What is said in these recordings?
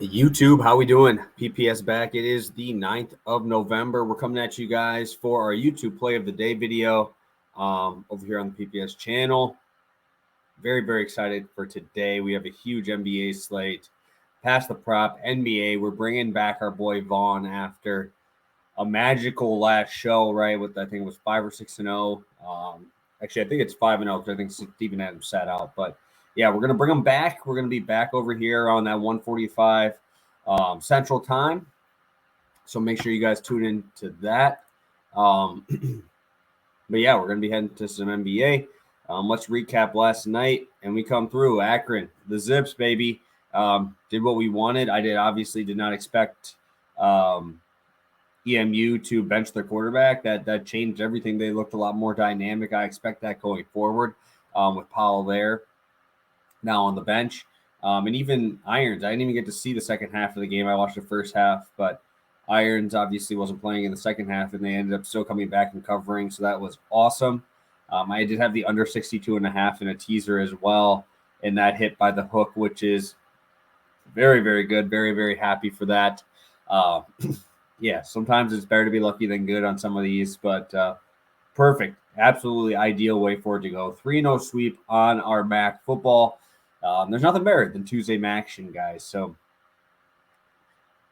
YouTube, how we doing? PPS back. It is the 9th of November. We're coming at you guys for our YouTube play of the day video over here on the PPS channel. Very, very excited for today. We have a huge NBA slate. Past the prop, NBA. We're bringing back our boy Vaughn after a magical last show, right? With I think it was 5 or 6-0. Actually, I think it's 5-0 because I think Steven Adams sat out. But yeah, we're gonna bring him back. We're gonna be back over here on that 1:45 Central Time. So make sure you guys tune in to that. Um, but yeah, we're gonna be heading to some NBA. Let's recap last night, and we come through Akron, the Zips, baby. Did what we wanted. I did not expect EMU to bench their quarterback. That changed everything. They looked a lot more dynamic. I expect that going forward with Powell there now on the bench. And even Irons, I didn't even get to see the second half of the game. I watched the first half, but Irons obviously wasn't playing in the second half, and they ended up still coming back and covering, so that was awesome. I did have the under 62.5 in a teaser as well, and that hit by the hook, which is very, very good. Very, very happy for that. Yeah, sometimes it's better to be lucky than good on some of these, but perfect. Absolutely ideal way for it to go. 3-0 sweep on our MAC football. There's nothing better than Tuesday action, guys. So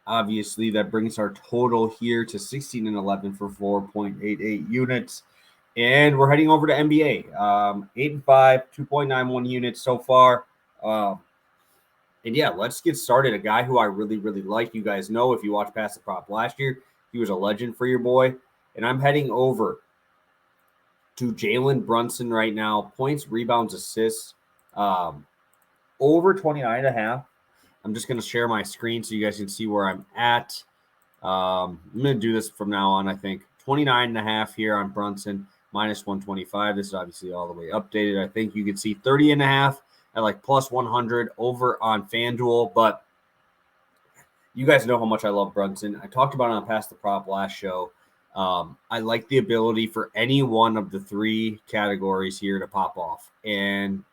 obviously that brings our total here to 16-11 for 4.88 units. And we're heading over to NBA. 8-5, 2.91 units so far. And yeah, let's get started. A guy who I really, really like. You guys know if you watched Past the Prop last year, he was a legend for your boy. And I'm heading over to Jalen Brunson right now. Points, rebounds, assists, over 29.5. I'm just going to share my screen so you guys can see where I'm at. I'm going to do this from now on, I think. 29.5 here on Brunson, minus 125. This is obviously all the way updated. I think you can see 30.5 at like plus 100 over on FanDuel. But you guys know how much I love Brunson. I talked about it on Past the Prop last show. I like the ability for any one of the three categories here to pop off. And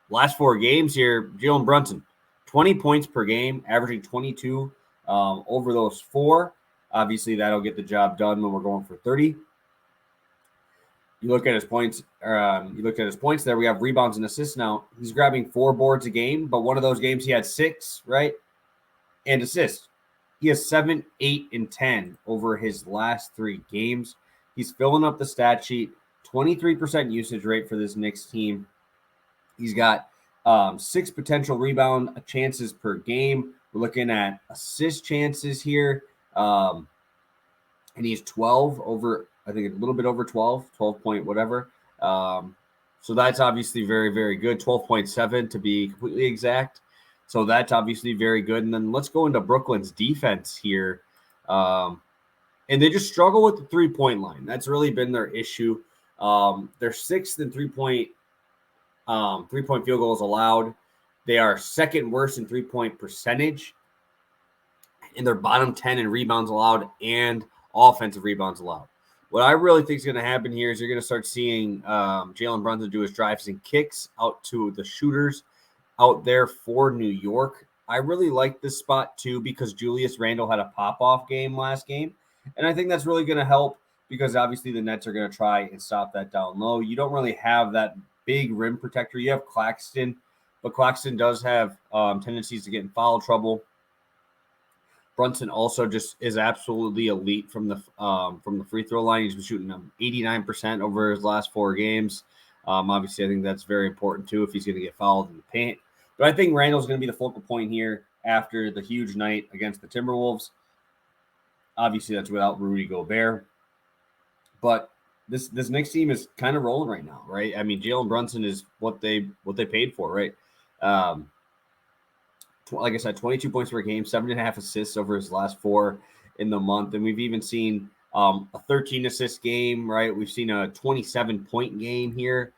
last 4 games here, Jalen Brunson, 20 points per game, averaging 22 over those 4. Obviously, that'll get the job done when we're going for 30. You look at his points. There. We have rebounds and assists now. He's grabbing 4 boards a game, but one of those games he had 6, right? And assists. He has 7, 8, and 10 over his last 3 games. He's filling up the stat sheet. 23% usage rate for this Knicks team. He's got 6 potential rebound chances per game. We're looking at assist chances here. And he's 12 over, I think a little bit over 12 point whatever. So that's obviously very, very good. 12.7 to be completely exact. So that's obviously very good. And then let's go into Brooklyn's defense here. And they just struggle with the 3-point line. That's really been their issue. They're 6th in 3-point field goals allowed. They are second worst in 3-point percentage. And they're bottom 10 in rebounds allowed and offensive rebounds allowed. What I really think is going to happen here is you're going to start seeing Jalen Brunson do his drives and kicks out to the shooters out there for New York. I really like this spot too because Julius Randle had a pop-off game last game. And I think that's really going to help because obviously the Nets are going to try and stop that down low. You don't really have that big rim protector. You have Claxton, but Claxton does have tendencies to get in foul trouble. Brunson also just is absolutely elite from the free throw line. He's been shooting 89% over his last 4 games. Obviously, I think that's very important too if he's going to get fouled in the paint. But I think Randall's going to be the focal point here after the huge night against the Timberwolves. Obviously, that's without Rudy Gobert. But this Knicks team is kind of rolling right now, right? I mean, Jalen Brunson is what they paid for, right? Like I said, 22 points per game, 7.5 assists over his last 4 in the month. And we've even seen a 13 assist game, right? We've seen a 27-point game here.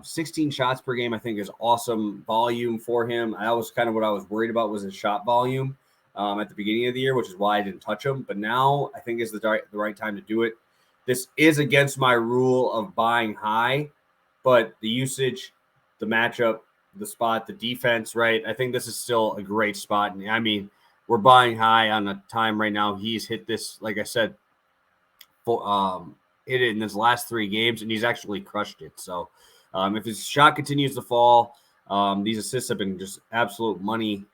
16 shots per game, I think, is awesome volume for him. That was kind of what I was worried about was his shot volume at the beginning of the year, which is why I didn't touch him. But now I think is the right time to do it. This is against my rule of buying high, but the usage, the matchup, the spot, the defense, right? I think this is still a great spot. And I mean, we're buying high on the time right now. He's hit this, like I said, hit it in his last 3 games, and he's actually crushed it. So if his shot continues to fall, these assists have been just absolute money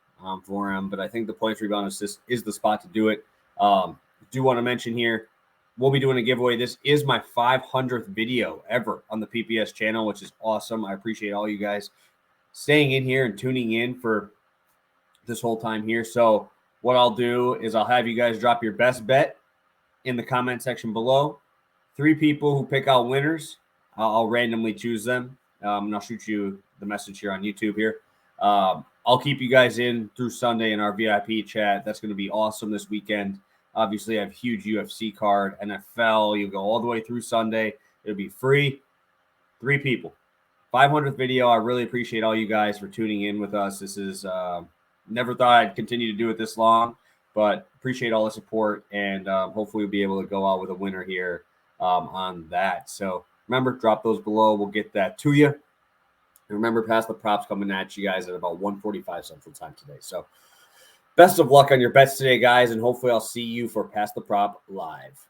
for him. But I think the points, rebound, assist is the spot to do it. Do want to mention here, we'll be doing a giveaway. This is my 500th video ever on the PPS channel, which is awesome. I appreciate all you guys staying in here and tuning in for this whole time here. So what I'll do is I'll have you guys drop your best bet in the comment section below. 3 people who pick out winners, I'll randomly choose them. And I'll shoot you the message here on YouTube here. I'll keep you guys in through Sunday in our VIP chat. That's going to be awesome this weekend. Obviously, I have a huge UFC card, NFL. You go all the way through Sunday. It'll be free. 3 people. 500th video. I really appreciate all you guys for tuning in with us. This is never thought I'd continue to do it this long, but appreciate all the support, and hopefully we'll be able to go out with a winner here on that. So remember, drop those below. We'll get that to you. And remember, Pass the Props coming at you guys at about 1:45 Central Time today. So best of luck on your bets today, guys, and hopefully I'll see you for Pass the Prop live.